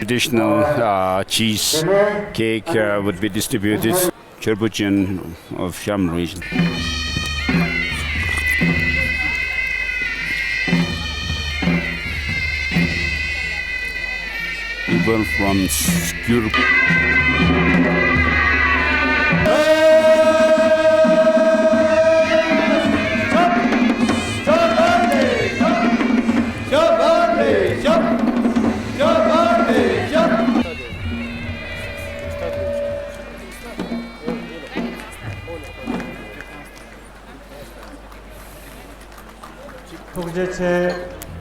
Traditional cheese cake would be distributed. Cherbuchian of Sham region. festival from Europe.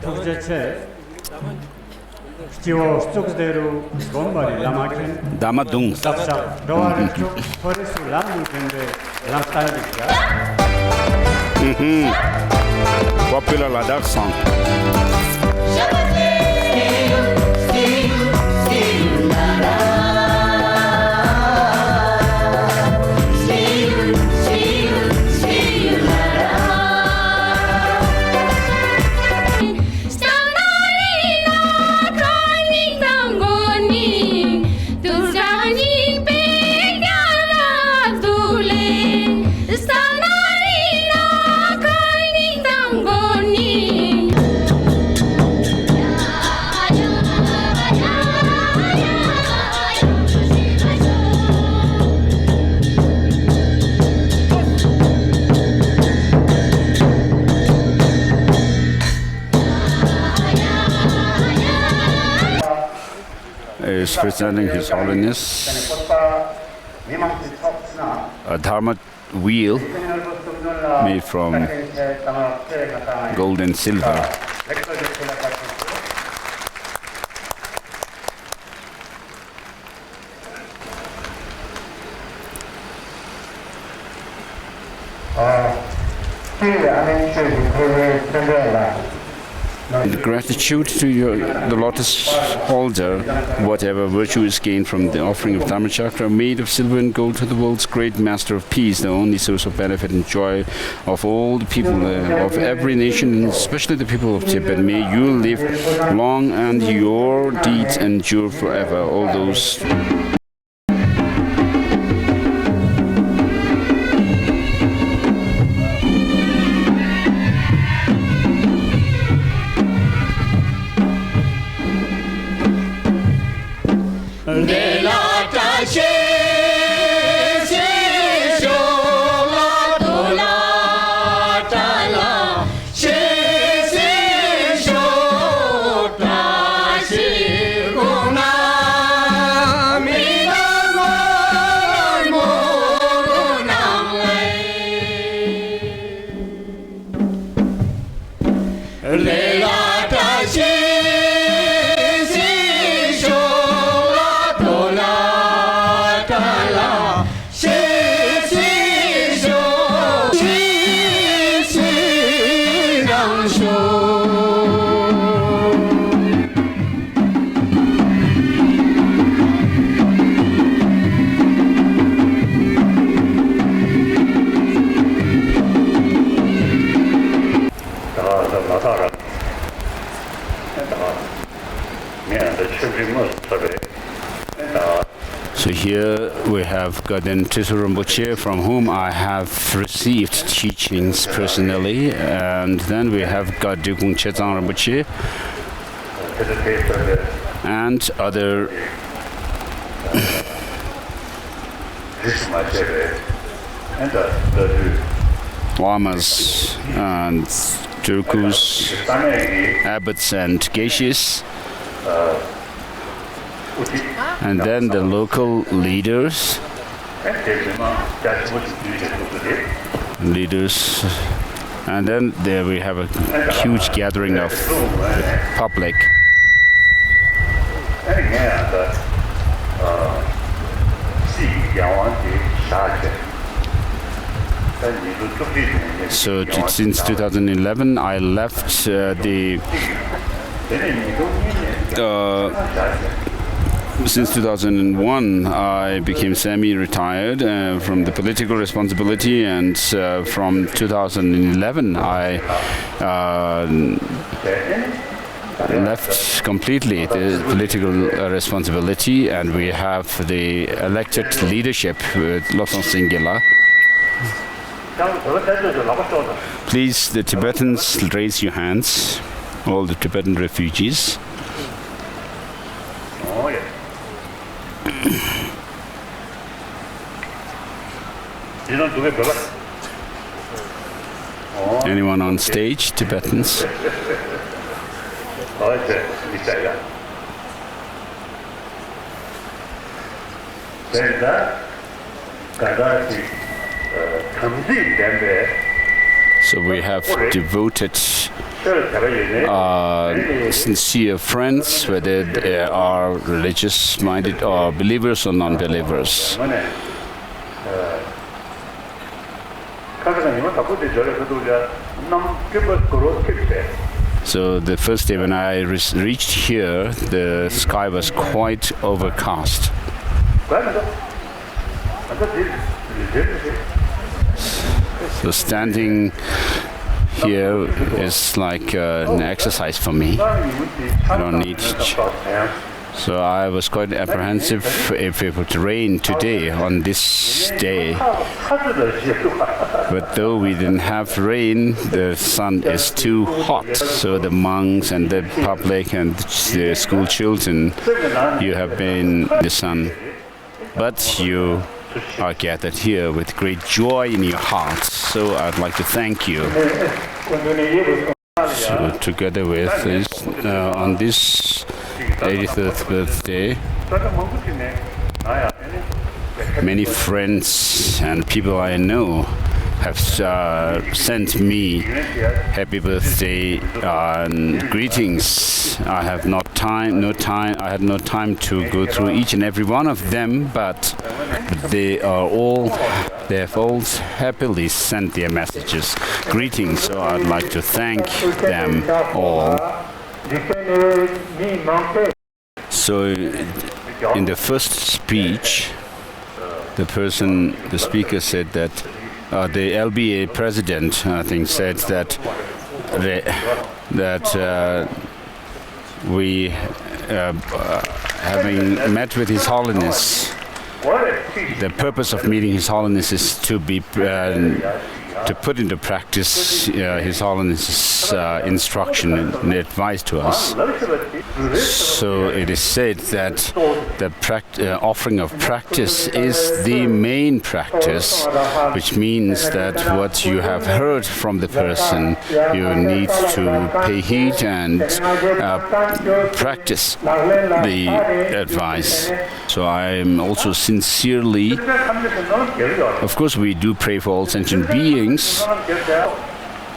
Tukjeche, Kyo Stukderu, Gombari, Lamakin, Damadung. Sapsa, Roar, Foresu, Lamu, and the Lamstarica. Popular Ladakh song. Is presenting His Holiness a Dharma wheel made from gold and silver. In gratitude to the lotus holder, whatever virtue is gained from the offering of Dharmachakra, made of silver and gold to the world's great master of peace, the only source of benefit and joy of all the people of every nation, especially the people of Tibet. May you live long and your deeds endure forever. All those So here we have Gaden Tisu Rinpoche, from whom I have received teachings personally, and then we have God Dukung Chetsang Rinpoche and other lamas and turkus, abbots and geishis, and then the local leaders, and then there we have a huge gathering of public. So since 2011 I left since 2001 I became semi-retired from the political responsibility, and from 2011 I left completely the political responsibility, and we have the elected leadership with Losong Singila. Please, the Tibetans, raise your hands, all the Tibetan refugees. Anyone on stage, Tibetans? So we have devoted, sincere friends, whether they are religious-minded or believers or non-believers. So the first day when I reached here, the sky was quite overcast. So standing here is like an exercise for me. I don't need. So I was quite apprehensive if it would rain today on this day. But though we didn't have rain, the sun is too hot. So the monks and the public and the school children, you have been the sun. But you are gathered here with great joy in your hearts. So I'd like to thank you. So together with this, on this 83rd birthday, many friends and people I know have sent me happy birthday greetings. I have I had no time to go through each and every one of them, but they have all happily sent their messages, greetings. So I'd like to thank them all. So in the first speech, the speaker said that the LBA president, I think, said that we, having met with His Holiness, the purpose of meeting His Holiness is to be to put into practice His Holiness's instruction and advice to us. So it is said that the offering of practice is the main practice, which means that what you have heard from the person, you need to pay heed and practice the advice. So I am also sincerely, of course we do pray for all sentient beings,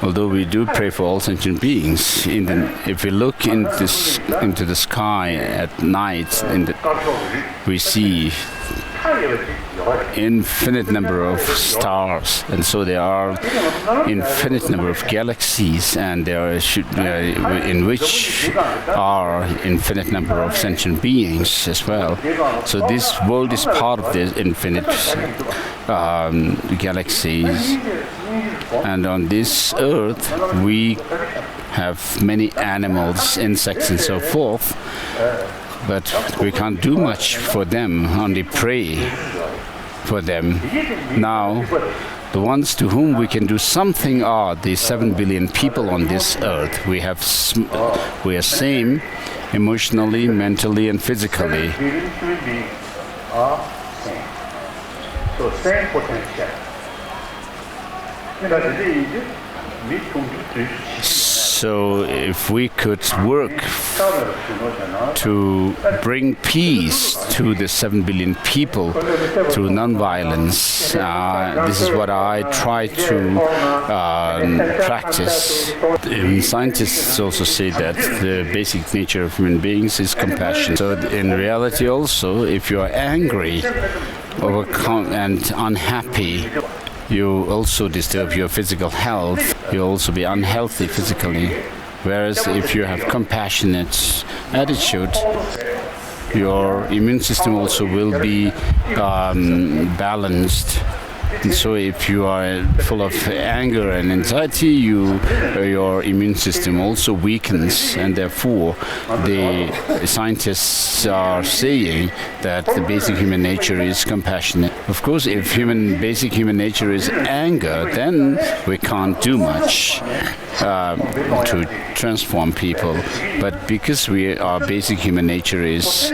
although we do pray for all sentient beings. If we look into the sky at night, we see infinite number of stars, and so there are infinite number of galaxies, and in which are infinite number of sentient beings as well. So this world is part of the infinite galaxies, and on this earth we have many animals, insects and so forth, but we can't do much for them, only pray for them. Now, the ones to whom we can do something are the 7 billion people on this earth. We are same emotionally, mentally and physically. So same potential. So if we could work to bring peace to the 7 billion people through non-violence, this is what I try to practice. Scientists also say that the basic nature of human beings is compassion. So in reality also, if you are angry, overcome and unhappy, you also disturb your physical health. You'll also be unhealthy physically. Whereas if you have compassionate attitude, your immune system also will be balanced. And so if you are full of anger and anxiety, your immune system also weakens, and therefore the scientists are saying that the basic human nature is compassionate. Of course, if basic human nature is anger, then we can't do much transform people, but because our basic human nature is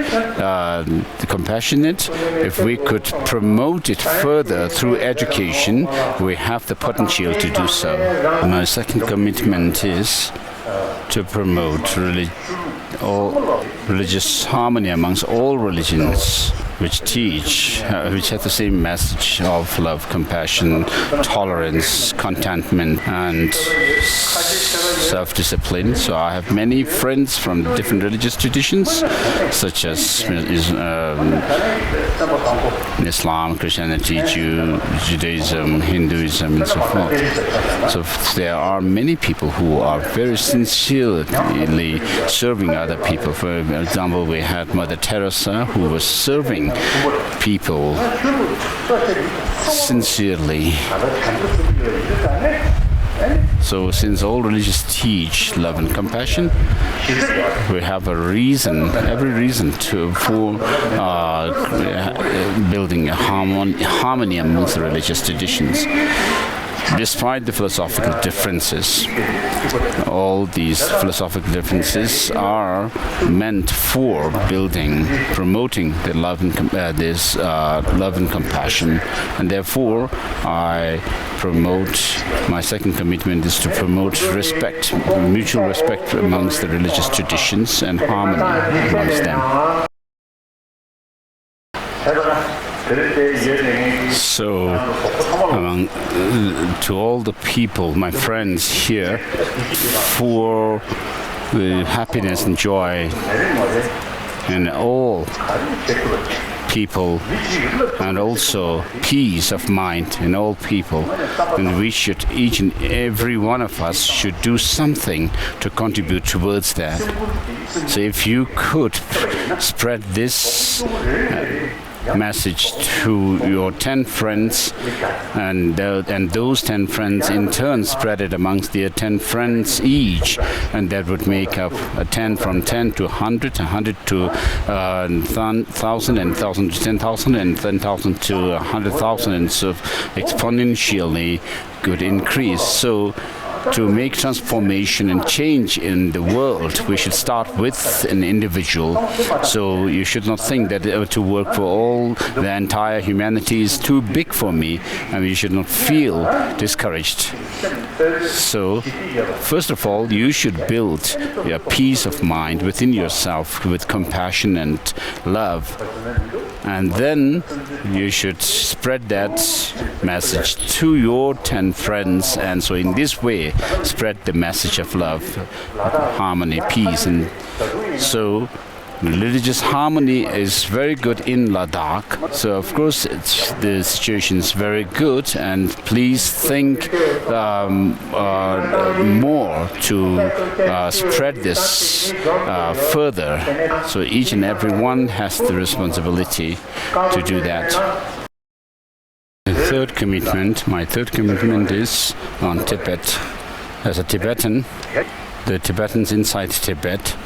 compassionate, if we could promote it further through education, we have the potential to do so. My second commitment is to promote all religious harmony amongst all religions, which have the same message of love, compassion, tolerance, contentment, and self-discipline. So I have many friends from different religious traditions, such as Islam, Christianity, Judaism, Hinduism, and so forth. So there are many people who are very sincerely serving other people. For example, we had Mother Teresa, who was serving people sincerely. So since all religions teach love and compassion, we have every reason for building a harmony amongst the religious traditions. Despite the philosophical differences, all these philosophical differences are meant for promoting the love and compassion, and therefore my second commitment is to promote respect, mutual respect amongst the religious traditions and harmony amongst them. So, to all the people, my friends here, for the happiness and joy in all people, and also peace of mind in all people, and each and every one of us should do something to contribute towards that. So if you could spread this message to your 10 friends, and those 10 friends in turn spread it amongst their 10 friends each, and that would make up a 10 from 10 to 100, 100 to 1,000, and 1,000 to 10,000, and 10,000 to 100,000, and so exponentially good increase. So to make transformation and change in the world, we should start with an individual. So you should not think that to work for all the entire humanity is too big for me, and you should not feel discouraged. So first of all, you should build a peace of mind within yourself with compassion and love, and then you should spread that message to your 10 friends, and so in this way spread the message of love, harmony, peace. And so religious harmony is very good in Ladakh. So of course the situation is very good, and please think more to spread this further. So each and every one has the responsibility to do that. My third commitment is on Tibet. As a Tibetan, the Tibetans inside Tibet,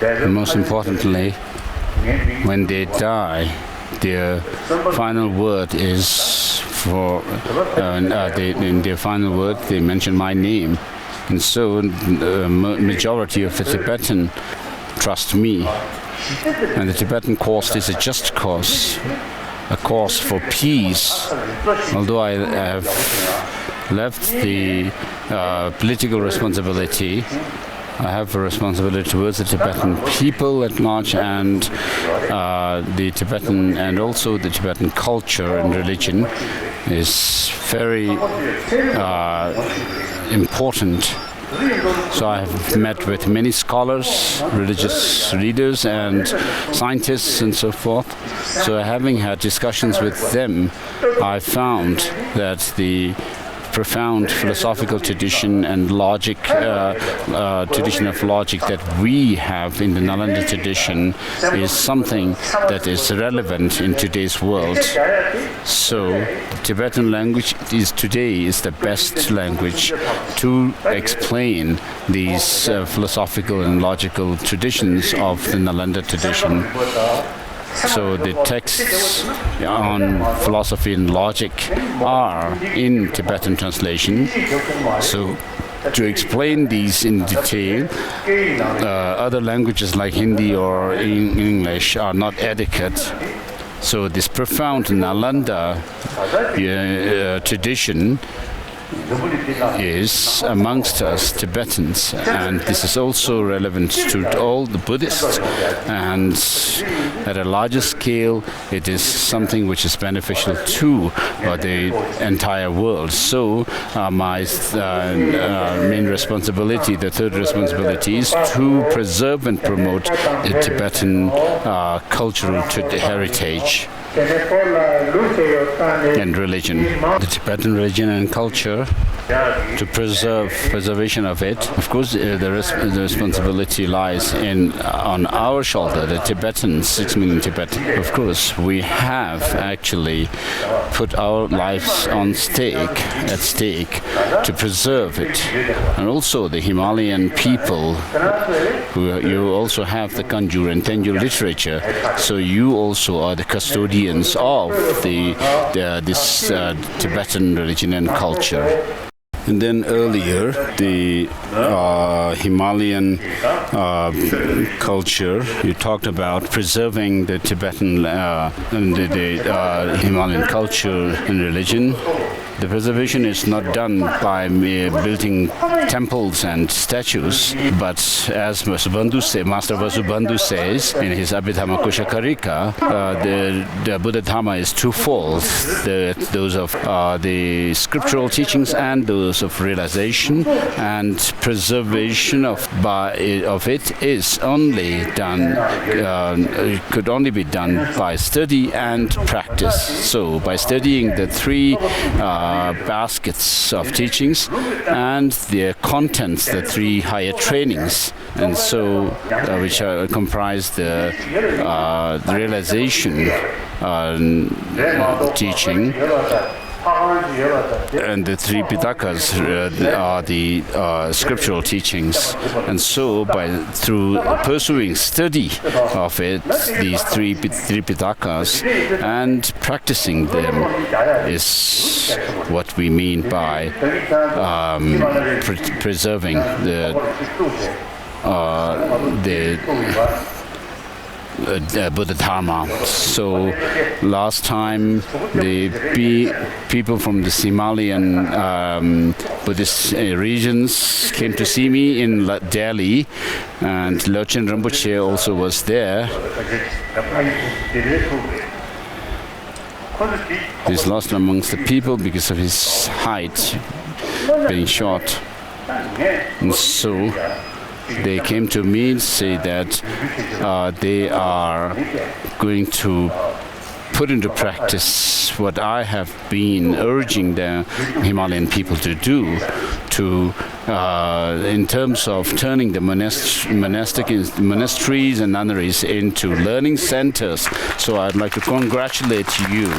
and most importantly, when they die, their final word is in their final word they mention my name, and so the majority of the Tibetan trust me, and the Tibetan cause is a just cause, a cause for peace. Although I have left the political responsibility, I have a responsibility towards the Tibetan people at large, and the Tibetan, and also the Tibetan culture and religion is very important. So I have met with many scholars, religious leaders, and scientists, and so forth. So having had discussions with them, I found that the profound philosophical tradition and logic, tradition of logic that we have in the Nalanda tradition is something that is relevant in today's world. So Tibetan language is the best language to explain these philosophical and logical traditions of the Nalanda tradition. So the texts on philosophy and logic are in Tibetan translation. So to explain these in detail. Other languages like Hindi or English are not adequate. So this profound Nalanda tradition is amongst us Tibetans, and this is also relevant to all the Buddhists, and at a larger scale it is something which is beneficial to the entire world. So my main responsibility, the third responsibility, is to preserve and promote the Tibetan cultural heritage and religion, the Tibetan religion and culture, to preservation of it. Of course, the responsibility lies on our shoulder, the Tibetans, 6 million Tibetans. Of course, we have actually put our lives at stake to preserve it. And also the Himalayan people, you also have the Kanjur and Tenjur literature, so you also are the custodians of this Tibetan religion and culture. And then earlier, the Himalayan culture, you talked about preserving the Tibetan the Himalayan culture and religion. The preservation is not done by building temples and statues, but as Master Vasubandhu says in his Abhidhamma Koshakarika, the Buddha Dharma is twofold: those of the scriptural teachings and those of realization, and preservation of it is only done could only be done by study and practice. So by studying the three baskets of teachings and their contents, the three higher trainings, and so which comprise the realization teaching, and the three Pitakas are the scriptural teachings. And so through pursuing study of it, these three Pitakas, and practicing them is what we mean by preserving the Buddha Dharma. So last time the people from the Himalayan Buddhist regions came to see me in Delhi, and Lodchen Rinpoche also was there. He's lost amongst the people because of his height being short, and so they came to me and say that they are going to put into practice what I have been urging the Himalayan people to do, in terms of turning the monasteries and nunneries into learning centers. So I'd like to congratulate you.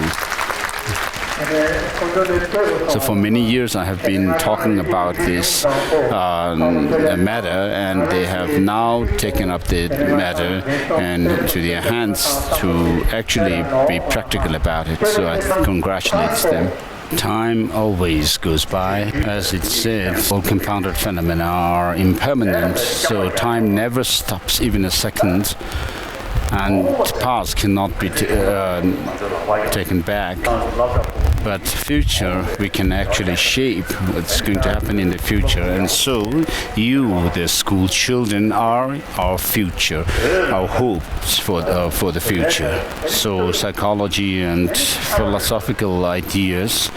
So for many years I have been talking about this matter, and they have now taken up the matter and to their hands to actually be practical about it. So I congratulate them. Time always goes by. As it said, all compounded phenomena are impermanent, so time never stops even a second, and past cannot be taken back. But future, we can actually shape what's going to happen in the future. And so you, the school children, are our future, our hopes for the future. So psychology and philosophical ideas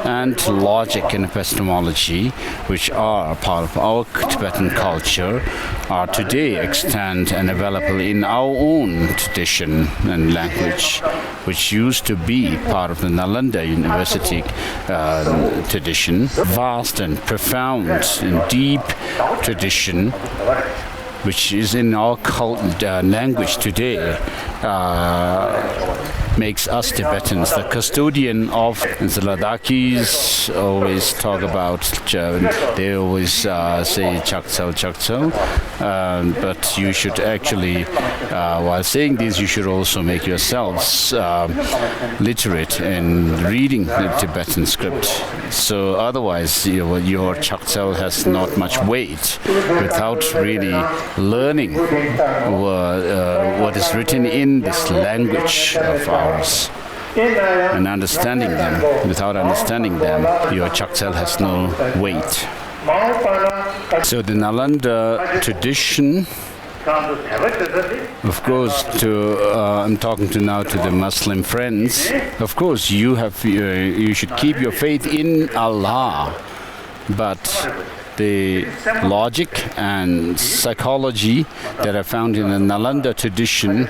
and logic and epistemology, which are part of our Tibetan culture, are today extant and available in our own tradition and language, which used to be part of the Nalanda University tradition. Vast and profound and deep tradition, which is in our language today, makes us Tibetans the custodian of. And the Ladakis always talk about, they always say Chaktsal, but you should actually While saying this, you should also make yourselves literate in reading the Tibetan script. So otherwise, your Chaktsel has not much weight without really learning what is written in this language of ours and understanding them. Without understanding them, your Chaktsel has no weight. So the Nalanda tradition, of course, I'm talking now to the Muslim friends. Of course, you should keep your faith in Allah, but the logic and psychology that are found in the Nalanda tradition,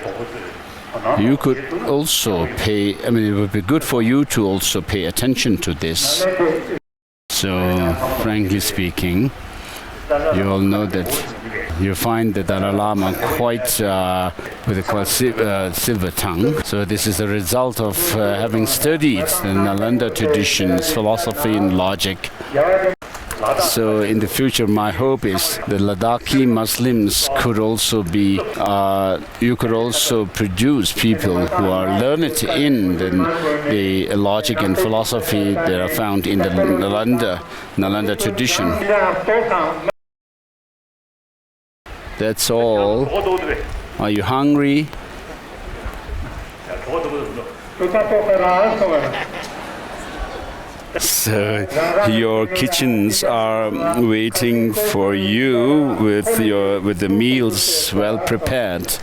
you could also it would be good for you to also pay attention to this. So, frankly speaking, you all know that you find the Dalai Lama quite with a silver tongue. So this is a result of having studied the Nalanda traditions, philosophy and logic. So in the future, my hope is the Ladakhi Muslims could also be, you could also produce people who are learned in the logic and philosophy that are found in the Nalanda tradition. That's all. Are you hungry? So your kitchens are waiting for you with the meals well prepared.